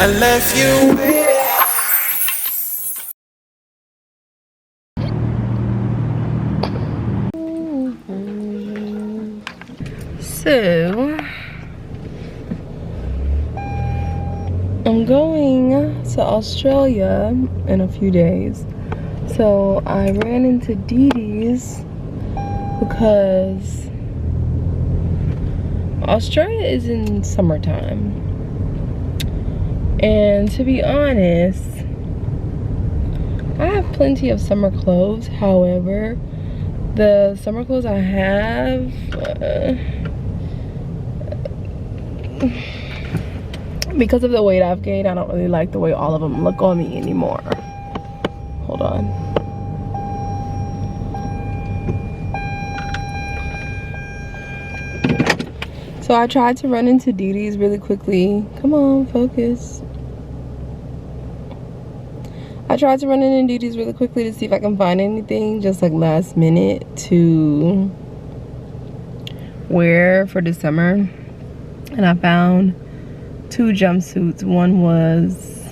I left you waiting. So, I'm going to Australia in a few days. So, I ran into Dee Dee's because Australia is in summertime. And to be honest, I have plenty of summer clothes. However, the summer clothes I have, because of the weight I've gained, I don't really like the way all of them look on me anymore. Hold on. So I tried to run into Dee Dee's really quickly. Come on, focus. I tried to run into Dee Dee's really quickly to see if I can find anything just like last minute to wear for the summer. And I found 2 jumpsuits. One was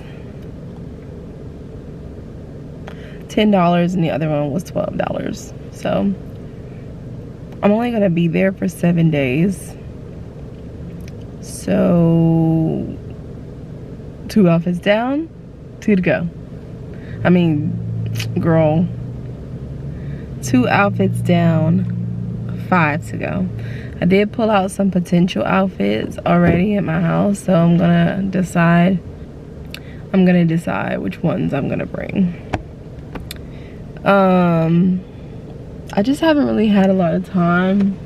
$10 and the other one was $12. So I'm only gonna be there for 7 days. So 2 outfits down, 2 to go. I mean, girl, 2 outfits down, 5 to go. I did pull out some potential outfits already at my house, so I'm gonna decide which ones I'm gonna bring. I just haven't really had a lot of time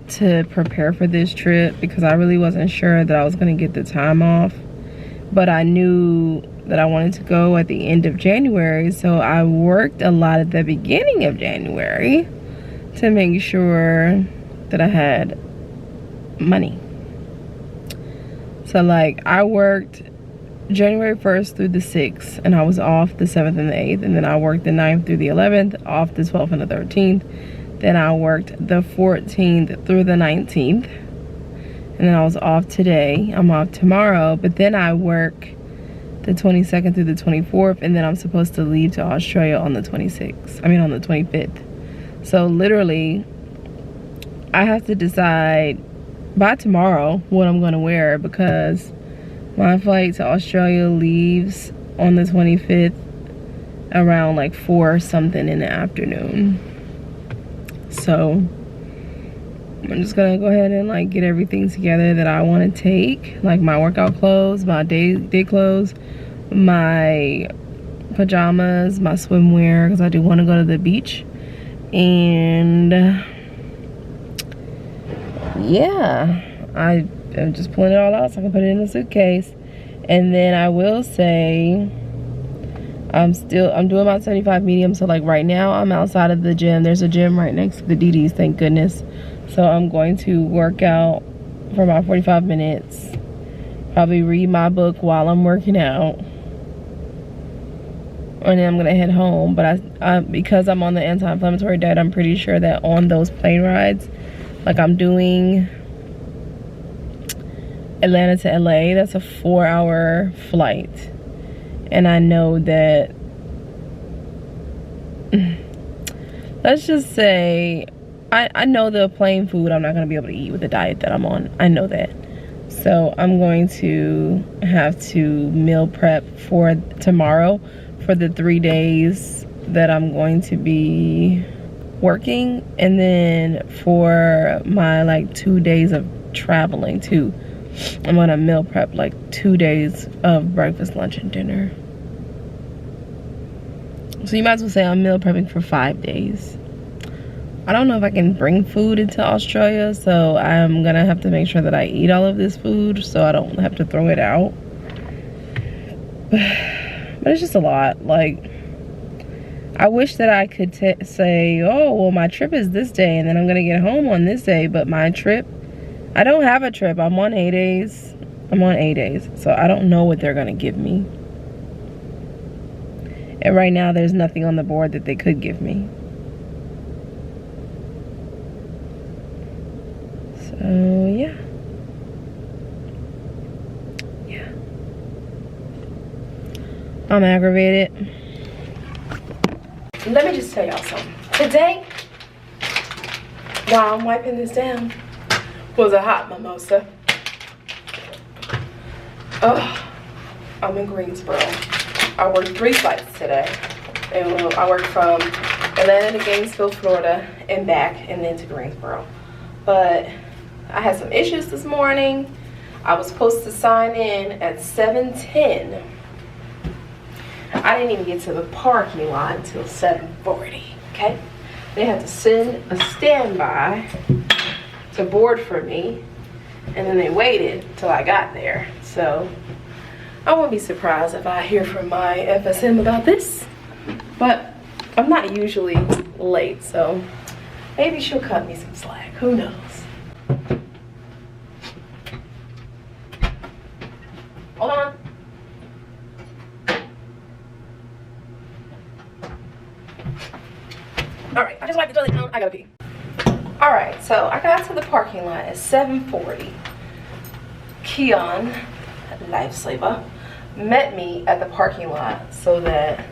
to prepare for this trip because I really wasn't sure that I was gonna get the time off, but I knew that I wanted to go at the end of January, so I worked a lot at the beginning of January to make sure that I had money. So like I worked January 1st through the 6th and I was off the 7th and the 8th, and then I worked the 9th through the 11th, off the 12th and the 13th. Then I worked the 14th through the 19th, and then I was off today. I'm off tomorrow, but then I work the 22nd through the 24th, and then I'm supposed to leave to Australia on the 26th. I mean on the 25th. So literally, I have to decide by tomorrow what I'm gonna wear because my flight to Australia leaves on the 25th around like 4 something in the afternoon. So I'm just gonna go ahead and like get everything together that I want to take, like my workout clothes, my day clothes, my pajamas, my swimwear, because I do want to go to the beach. And yeah, I am just pulling it all out so I can put it in a suitcase. And then I will say I'm doing my 75 medium. So like right now I'm outside of the gym. There's a gym right next to the Dee Dee's, thank goodness. So I'm going to work out for about 45 minutes, probably read my book while I'm working out, and then I'm gonna head home. But I because I'm on the anti-inflammatory diet, I'm pretty sure that on those plane rides, like I'm doing Atlanta to LA, that's a 4-hour flight. And I know that, let's just say, I know the plain food I'm not going to be able to eat with the diet that I'm on. I know that. So I'm going to have to meal prep for tomorrow for the 3 days that I'm going to be working. And then for my like 2 days of traveling too, I'm going to meal prep like 2 days of breakfast, lunch, and dinner. So you might as well say I'm meal prepping for 5 days. I don't know if I can bring food into Australia, so I'm gonna have to make sure that I eat all of this food so I don't have to throw it out. But it's just a lot. Like, I wish that I could say, oh, well, my trip is this day and then I'm gonna get home on this day, but my trip, I don't have a trip. I'm on 8 days. I'm on 8 days, so I don't know what they're gonna give me. And right now, there's nothing on the board that they could give me. So, yeah. Yeah. I'm aggravated. Let me just tell y'all something. Today, while I'm wiping this down, was a hot mimosa. Oh, I'm in Greensboro. I worked 3 flights today. And I worked from Atlanta to Gainesville, Florida, and back, and then to Greensboro. But I had some issues this morning. I was supposed to sign in at 7:10. I didn't even get to the parking lot until 7:40, okay? They had to send a standby to board for me, and then they waited till I got there. So I won't be surprised if I hear from my FSM about this, but I'm not usually late, so maybe she'll cut me some slack, who knows? Hold on. All right, I just wiped the toilet down. I gotta pee. All right, so I got to the parking lot at 7:40. Keon, lifesaver, met me at the parking lot so that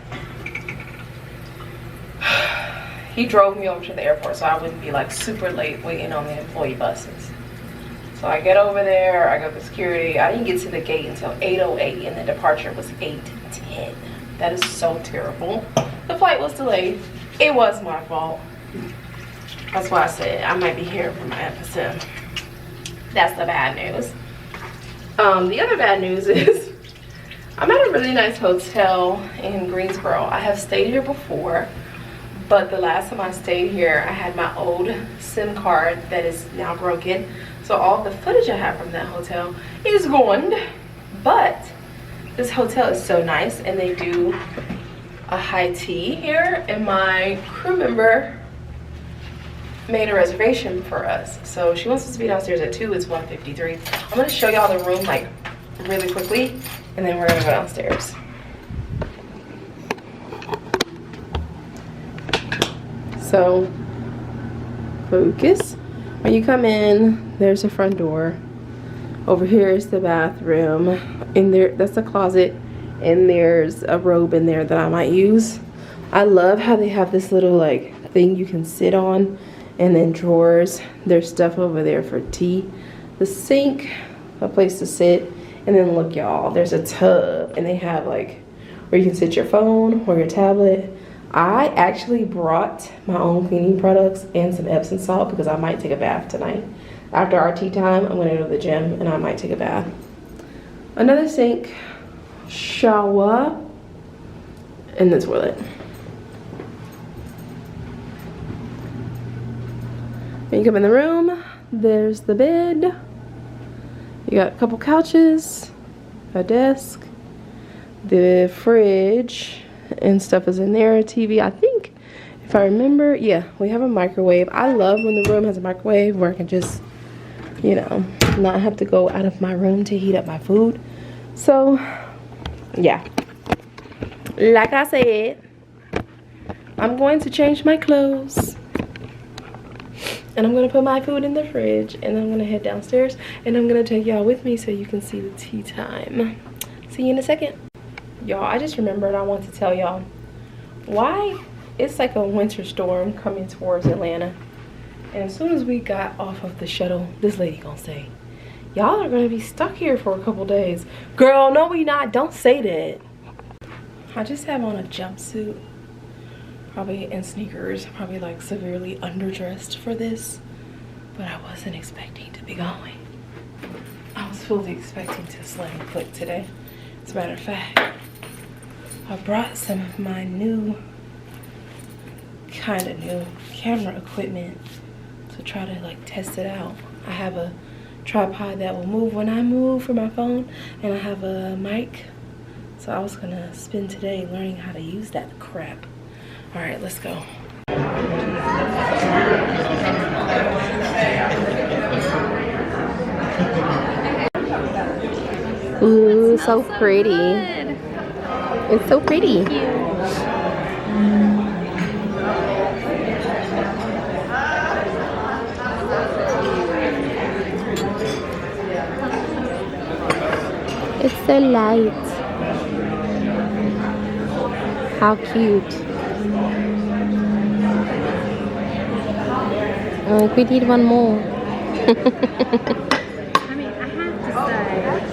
he drove me over to the airport so I wouldn't be like super late waiting on the employee buses. So I get over there, I go to security. I didn't get to the gate until 8:08 and the departure was 8:10. That is so terrible. The flight was delayed. It was my fault. That's why I said I might be hearing from my FSM. That's the bad news. The other bad news is I'm at a really nice hotel in Greensboro. I have stayed here before, but the last time I stayed here, I had my old SIM card that is now broken. So all the footage I have from that hotel is gone. But this hotel is so nice, and they do a high tea here, and my crew member made a reservation for us. So she wants us to be downstairs at 2. It's 1:53. I'm gonna show y'all the room like really quickly, and then we're gonna go downstairs. So focus. When you come in, there's the front door. Over here is the bathroom. In there, that's the closet, and there's a robe in there that I might use. I love how they have this little like thing you can sit on, and then drawers. There's stuff over there for tea. The sink, a place to sit, and then look y'all, there's a tub, and they have like where you can sit your phone or your tablet. I actually brought my own cleaning products and some Epsom salt because I might take a bath tonight. After our tea time, I'm gonna go to the gym and I might take a bath. Another sink, shower, and the toilet. When you come in the room, there's the bed. You got a couple couches, a desk, the fridge, and stuff is in there. A TV, I think, if I remember, yeah, we have a microwave. I love when the room has a microwave where I can just, you know, not have to go out of my room to heat up my food. So, yeah. Like I said, I'm going to change my clothes. And I'm gonna put my food in the fridge, and I'm gonna head downstairs, and I'm gonna take y'all with me so you can see the tea time. See you in a second. Y'all, I just remembered I want to tell y'all why it's like a winter storm coming towards Atlanta. And as soon as we got off of the shuttle, this lady gonna say, y'all are gonna be stuck here for a couple days. Girl, no we not, don't say that. I just have on a jumpsuit, probably, and sneakers, probably like severely underdressed for this, but I wasn't expecting to be going. I was fully expecting to slam foot today. As a matter of fact, I brought some of my new, kind of new camera equipment to try to like test it out. I have a tripod that will move when I move for my phone, and I have a mic. So I was gonna spend today learning how to use that crap. All right, let's go. Ooh, so pretty. It's so pretty. It's so light. How cute. We need one more. I mean, I have to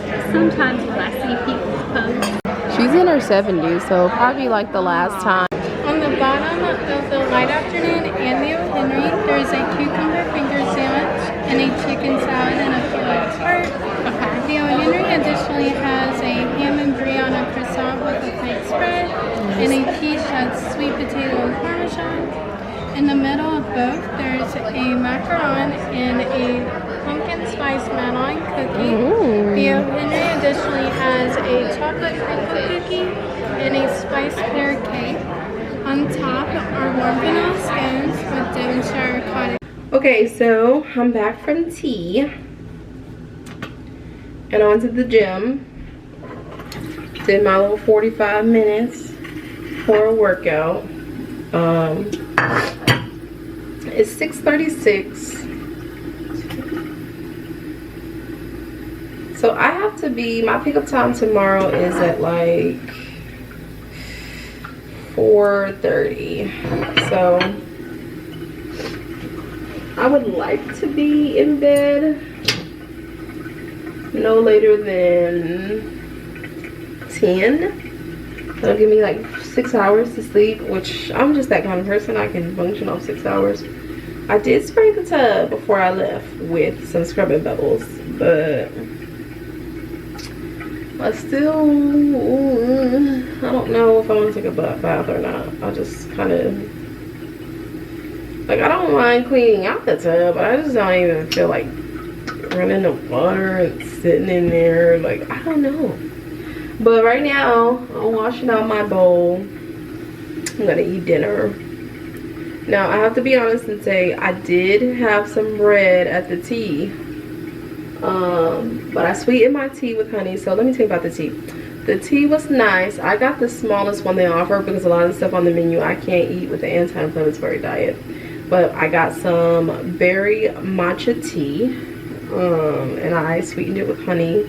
say, sometimes when I see people's posts. She's in her 70s, so probably like the last time. On the bottom of the light afternoon and the O. Henry, there's a cucumber finger sandwich and a chicken salad and a filet tart. Okay. The O. Henry additionally has a ham and Brianna croissant with a fake spread and a quiche that's sweet potato and parmesan. In the middle of both, there's a macaron and a pumpkin spice melon cookie. Ooh. The O. Henry additionally has a chocolate crinkle cookie and a spice pear cake. On top are warm vanilla scones with Devonshire cottage. Okay, so I'm back from tea. And I went to the gym. Did my little 45 minutes for a workout. It's 6:36. So I have to be, my pickup time tomorrow is at like 4:30. So I would like to be in bed no later than 10. That'll give me like 6 hours to sleep, which I'm just that kind of person. I can function off 6 hours. I did spray the tub before I left with some scrubbing bubbles, but I still, I don't know if I want to take a bath or not. I just kind of, like, I don't mind cleaning out the tub, but I just don't even feel like running the water and sitting in there. Like, I don't know. But right now, I'm washing out my bowl. I'm gonna eat dinner. Now, I have to be honest and say, I did have some bread at the tea. But I sweetened my tea with honey. So let me tell you about the tea. The tea was nice. I got the smallest one they offer because a lot of the stuff on the menu I can't eat with the anti-inflammatory diet. But I got some berry matcha tea. And I sweetened it with honey.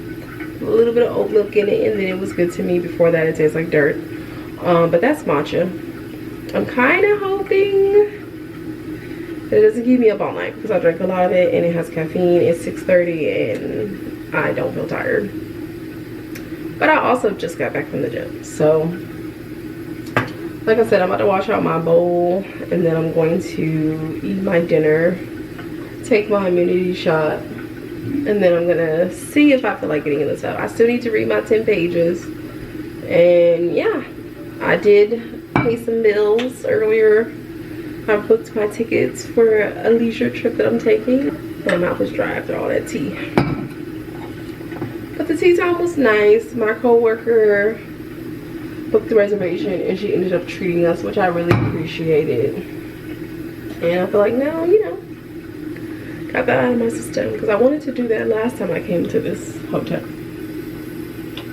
A little bit of oat milk in it, and then it was good to me. Before that, it tastes like dirt. But that's matcha. I'm kind of hoping that it doesn't keep me up all night because I drank a lot of it and it has caffeine. It's 6:30 and I don't feel tired. But I also just got back from the gym. So, like I said, I'm about to wash out my bowl and then I'm going to eat my dinner, take my immunity shot, and then I'm gonna see if I feel like getting in the tub. I still need to read my 10 pages. And yeah, I did pay some bills earlier. I booked my tickets for a leisure trip that I'm taking. My mouth is dry after all that tea. But the tea time was nice. My co-worker booked the reservation and she ended up treating us, which I really appreciated. And I feel like now, you know, got that out of my system because I wanted to do that last time I came to this hotel.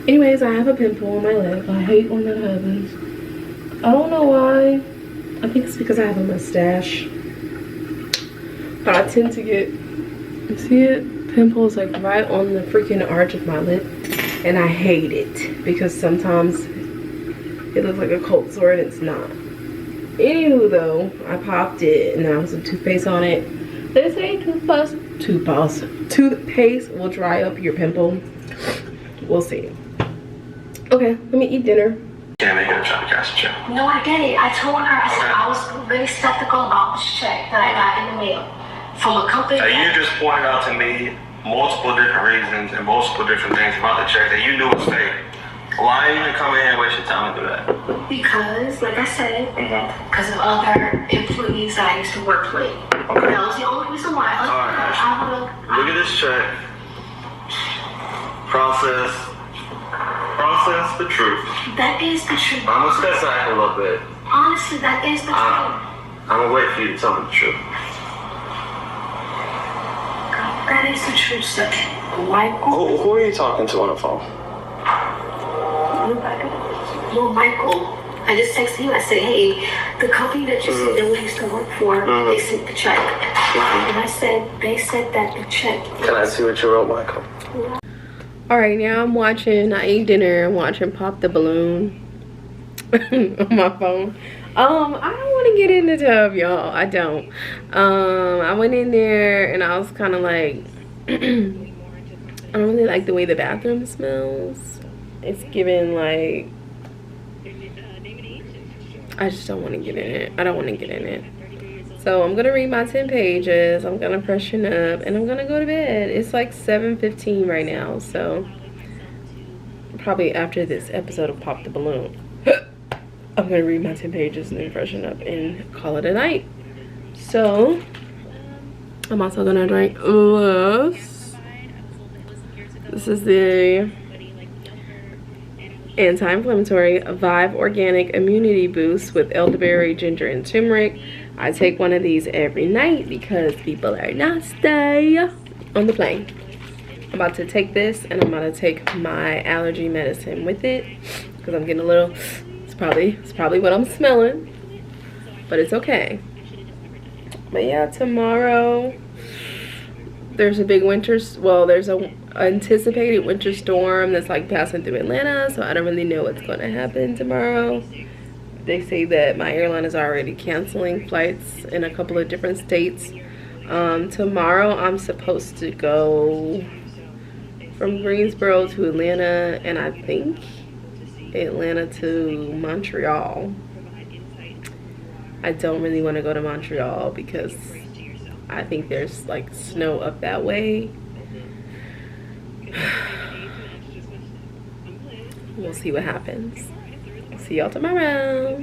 Anyways, I have a pimple on my lip. I hate when that happens. I don't know why. I think it's because I have a mustache. But I tend to get, you see it? Pimples like right on the freaking arch of my lip. And I hate it because sometimes it looks like a cold sore and it's not. Anywho though, I popped it and I have some toothpaste on it. They say toothpaste will dry up your pimple. We'll see. Okay, let me eat dinner. Can't make it a trying to cash a check. No, I did it. I told her. I said I was very skeptical about this check that I got in the mail from a company. You just pointed out to me multiple different reasons and multiple different things about the check that you knew was fake. Why even come in here and waste your time to do that? Because, like I said, because of other employees that I used to work with. Okay. That was the only reason why. Look at this check. Process the truth. That is the truth. I'm gonna step back a little bit. Honestly, that is the truth. I'm gonna wait for you to tell me the truth. That is the truth, sir. Michael. Who are you talking to on the phone? No, Michael. I just texted you. I said, hey, the company that you said that we used to work for, they sent the check. And I said, they said that the check. Can I see what you wrote, Michael? All right, now I ate dinner, I'm watching Pop the Balloon. on my phone. I don't want to get in the tub, y'all. I don't. I went in there and I was kind of like, I don't really like the way the bathroom smells. It's giving like, I just don't want to get in it. I don't want to get in it. So I'm gonna read my 10 pages. I'm gonna freshen up and I'm gonna go to bed. It's like 7:15 right now, so probably after this episode of Pop the Balloon, I'm gonna read my 10 pages and then freshen up and call it a night. So I'm also gonna drink this. This is the anti-inflammatory Vive Organic Immunity Boost with elderberry, ginger, and turmeric. I take one of these every night because people are nasty on the plane. I'm about to take this and I'm about to take my allergy medicine with it because I'm getting a little, it's probably what I'm smelling, but it's okay. But yeah, tomorrow there's a big there's a anticipated winter storm that's like passing through Atlanta, so I don't really know what's going to happen tomorrow. They say that my airline is already canceling flights in a couple of different states. Tomorrow I'm supposed to go from Greensboro to Atlanta, and I think Atlanta to Montreal. I don't really want to go to Montreal because I think there's like snow up that way. We'll see what happens. See y'all tomorrow.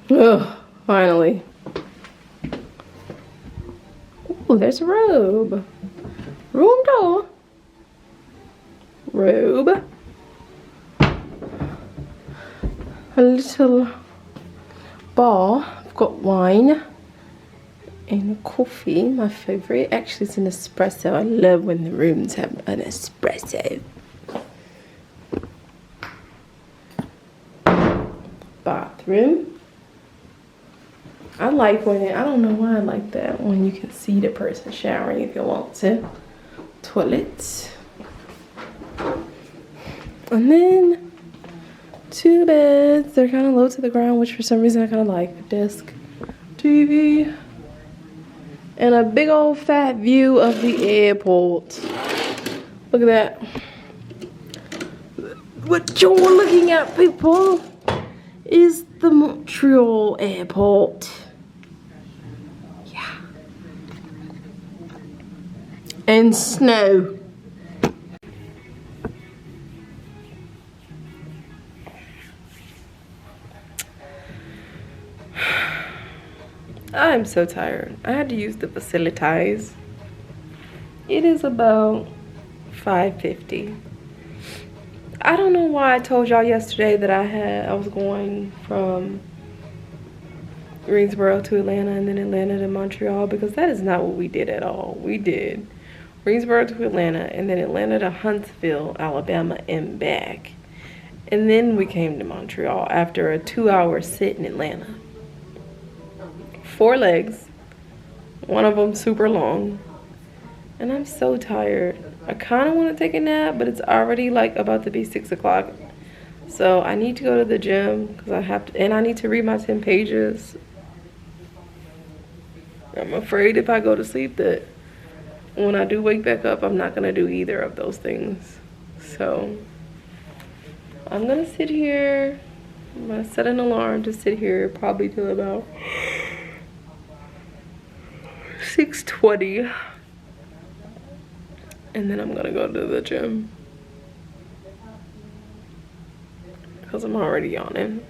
Oh, finally. Oh, there's a robe. Room door. Robe. A little bar. I've got wine and coffee, my favorite. Actually, it's an espresso. I love when the rooms have an espresso. Bathroom. I like when I don't know why I like that, when you can see the person showering if you want to. Toilet. And then 2 beds. They're kind of low to the ground, which for some reason I kind of like. Desk, TV, and a big old fat view of the airport. Look at that. What you're looking at, people, is the Montreal airport. Yeah. And snow. I'm so tired. I had to use the facilities. It is about 5:50. I don't know why I told y'all yesterday that I was going from Greensboro to Atlanta and then Atlanta to Montreal, because that is not what we did at all. We did Greensboro to Atlanta and then Atlanta to Huntsville, Alabama and back. And then we came to Montreal after a 2-hour sit in Atlanta. 4 legs, one of them super long, and I'm so tired. I kind of want to take a nap, but it's already like about to be 6 o'clock, so I need to go to the gym because I have to, and I need to read my 10 pages. I'm afraid if I go to sleep that when I do wake back up, I'm not gonna do either of those things. So I'm gonna sit here. I'm gonna set an alarm to sit here probably till about 6:20, and then I'm gonna go to the gym because I'm already yawning.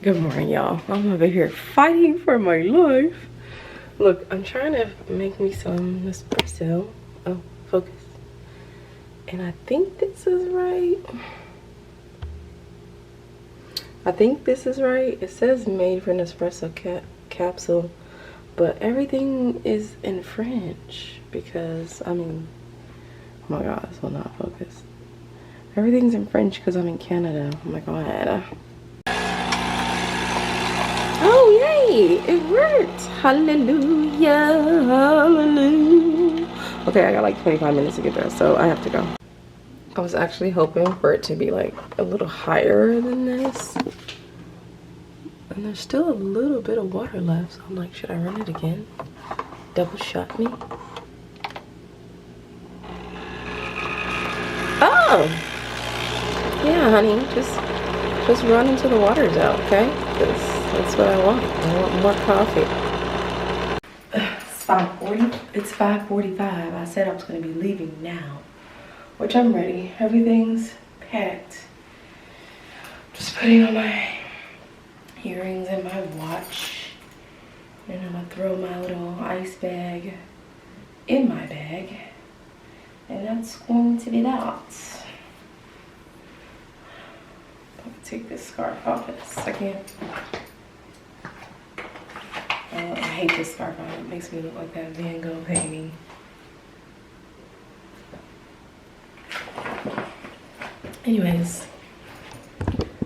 Good morning, y'all. I'm over here fighting for my life. Look, I'm trying to make me some espresso. Oh, focus. And I think this is right. I think this is right. It says made for an espresso capsule. But everything is in French because, I mean, my god, this will not focus. Everything's in French because I'm in Canada. Oh my god. Oh yay! It worked! Hallelujah! Hallelujah! Okay, I got like 25 minutes to get there, so I have to go. I was actually hoping for it to be like a little higher than this. And there's still a little bit of water left, so I'm like, should I run it again? Double shot me? Oh! Yeah, honey, just run until the water's out, okay? That's what I want. I want more coffee. It's 5:40. It's 5:45. I said I was gonna be leaving now, which I'm ready. Everything's packed. Just putting on my earrings and my watch. And I'm gonna throw my little ice bag in my bag. And that's going to be that. I'm gonna take this scarf off in a second. I hate this scarf on. It makes me look like that Van Gogh painting. Anyways,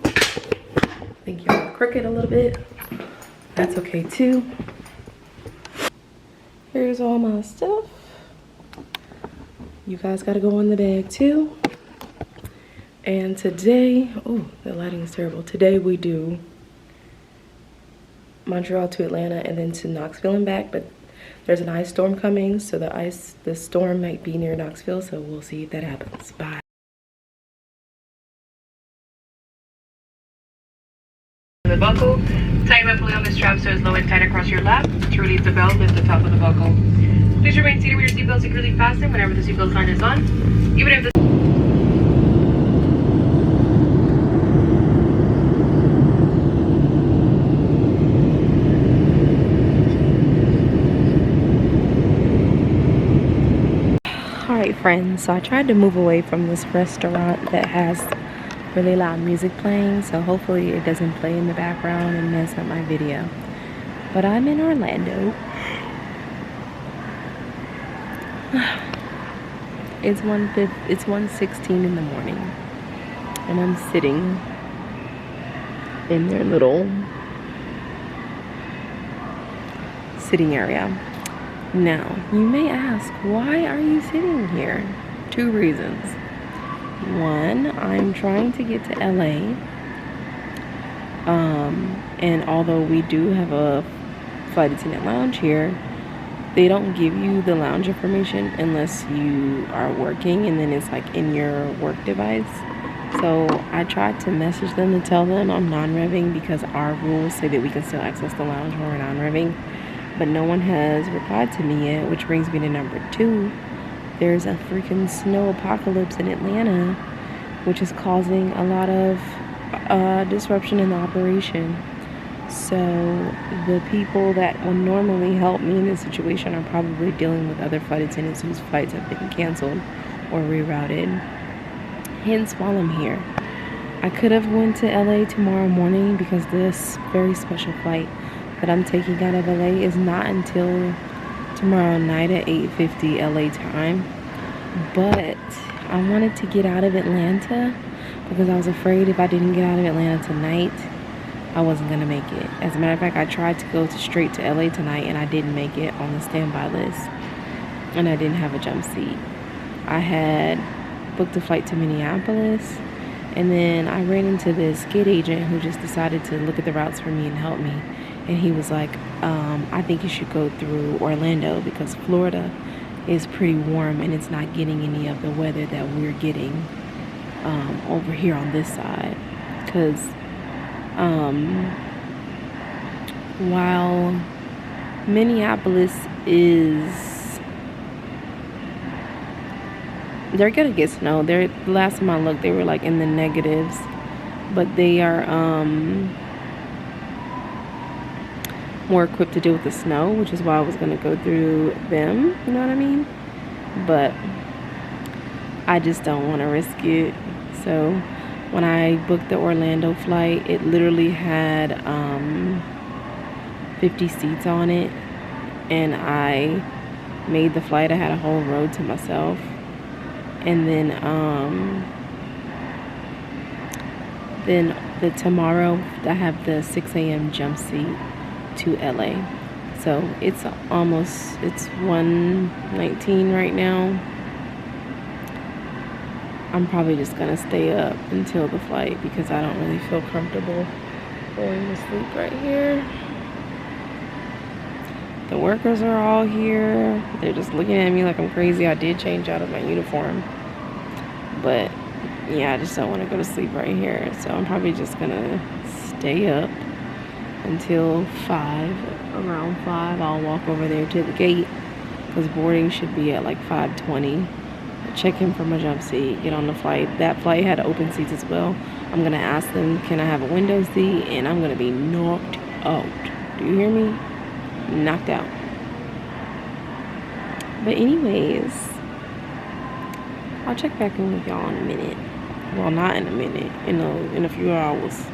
I think you're crooked a little bit. That's okay too. Here's all my stuff. You guys gotta go in the bag too. And today, oh, the lighting is terrible. Today we do Montreal to Atlanta and then to Knoxville and back, but there's an ice storm coming, so the storm might be near Knoxville, so we'll see if that happens. Bye. The buckle, tighten up fully on the strap so it's low and tight across your lap. To release the belt, lift the top of the buckle. Please remain seated with your seatbelt securely fastened whenever the seatbelt sign is on. Even if the Alright friends, so I tried to move away from this restaurant that has really loud music playing, so hopefully it doesn't play in the background and mess up my video. But I'm in Orlando. It's 1:16 in the morning and I'm sitting in their little sitting area. Now, you may ask, why are you sitting here? 2 reasons. One, I'm trying to get to LA. And although we do have a flight attendant lounge here, they don't give you the lounge information unless you are working, and then it's like in your work device. So I tried to message them to tell them I'm non-revving because our rules say that we can still access the lounge when we're non-revving. But no one has replied to me yet, which brings me to number 2. There's a freaking snow apocalypse in Atlanta, which is causing a lot of disruption in the operation. So the people that would normally help me in this situation are probably dealing with other flight attendants whose flights have been canceled or rerouted. Hence, while I'm here, I could have went to LA tomorrow morning because this very special flight that I'm taking out of LA is not until tomorrow night at 8:50 LA time. But I wanted to get out of Atlanta because I was afraid if I didn't get out of Atlanta tonight, I wasn't gonna make it. As a matter of fact, I tried to go straight to LA tonight and I didn't make it on the standby list. And I didn't have a jump seat. I had booked a flight to Minneapolis, and then I ran into this gate agent who just decided to look at the routes for me and help me. And he was like, I think you should go through Orlando because Florida is pretty warm and it's not getting any of the weather that we're getting over here on this side. Because while Minneapolis is, they're gonna get snow. The last time I looked, they were like in the negatives, but they are more equipped to deal with the snow, which is why I was gonna go through them, you know what I mean? But I just don't want to risk it. So when I booked the Orlando flight, it literally had 50 seats on it, and I made the flight. I had a whole row to myself, And then the tomorrow I have the 6 a.m. jump seat to LA. So it's 1:19 right now. I'm probably just gonna stay up until the flight because I don't really feel comfortable going to sleep right here. The workers are all here. They're just looking at me like I'm crazy. I did change out of my uniform, but yeah, I just don't want to go to sleep right here. So I'm probably just gonna stay up until 5. Around 5 I'll walk over there to the gate because boarding should be at like 5:20. Check in for my jump seat, get on the flight. That flight had open seats as well. I'm gonna ask them, can I have a window seat? And I'm gonna be knocked out. Do you hear me? Knocked out. But anyways, I'll check back in with y'all in a minute. Well, not in a minute, in a few hours.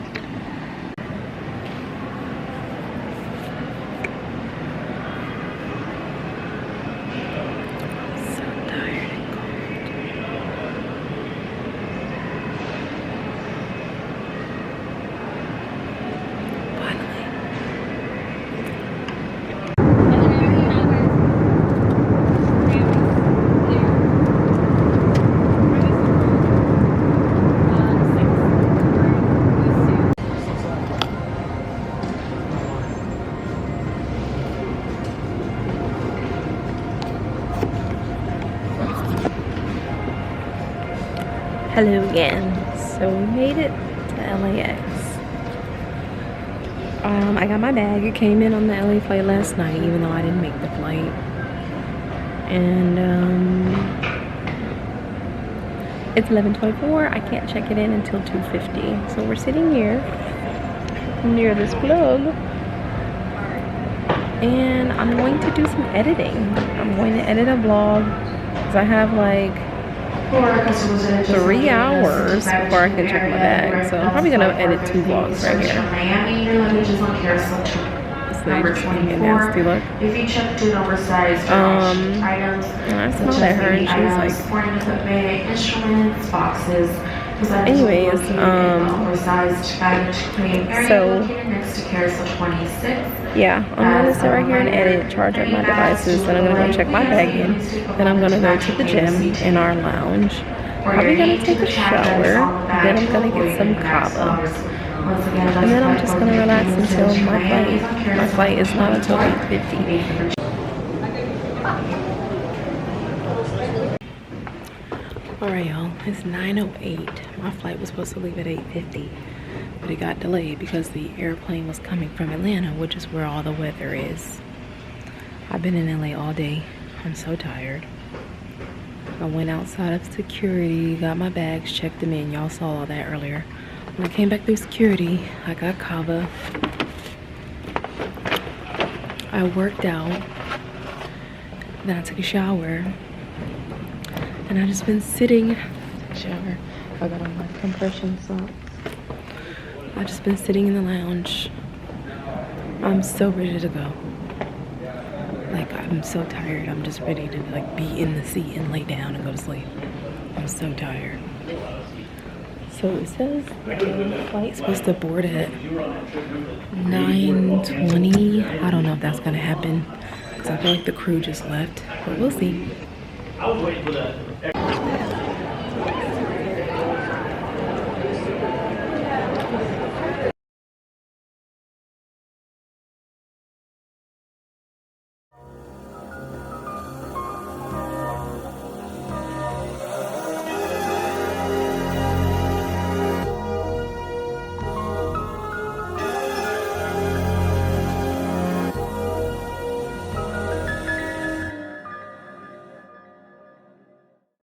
Hello again. So we made it to LAX. I got my bag. It came in on the LA flight last night, even though I didn't make the flight. And it's 11:24. I can't check it in until 2:50. So we're sitting here near this plug, and I'm going to do some editing. I'm going to edit a vlog because I have like 3 hours before I can check my bag. So I'm probably gonna edit 2 vlogs right here. So number 24. Nasty look. If you check an oversized items, and I smiled at her and she was like, sporting equipment, instruments, boxes. Anyways, so yeah, I'm gonna sit right here and edit, charge up my devices, then I'm gonna go check my bag in, then I'm gonna go to the gym in our lounge, probably gonna take a shower, then I'm gonna get some kava, and then I'm just gonna relax until my flight is not until 8:50. Alright y'all, it's 9:08. My flight was supposed to leave at 8:50, but it got delayed because the airplane was coming from Atlanta, which is where all the weather is. I've been in LA all day. I'm so tired. I went outside of security, got my bags, checked them in. Y'all saw all that earlier. When I came back through security, I got kava. I worked out. Then I took a shower. And I've just been sitting, shower, I got on my compression socks. I've just been sitting in the lounge. I'm so ready to go. Like, I'm so tired. I'm just ready to like be in the seat and lay down and go to sleep. I'm so tired. So it says the flight's supposed to board at 9:20. I don't know if that's gonna happen because I feel like the crew just left, but we'll see. I was waiting for that.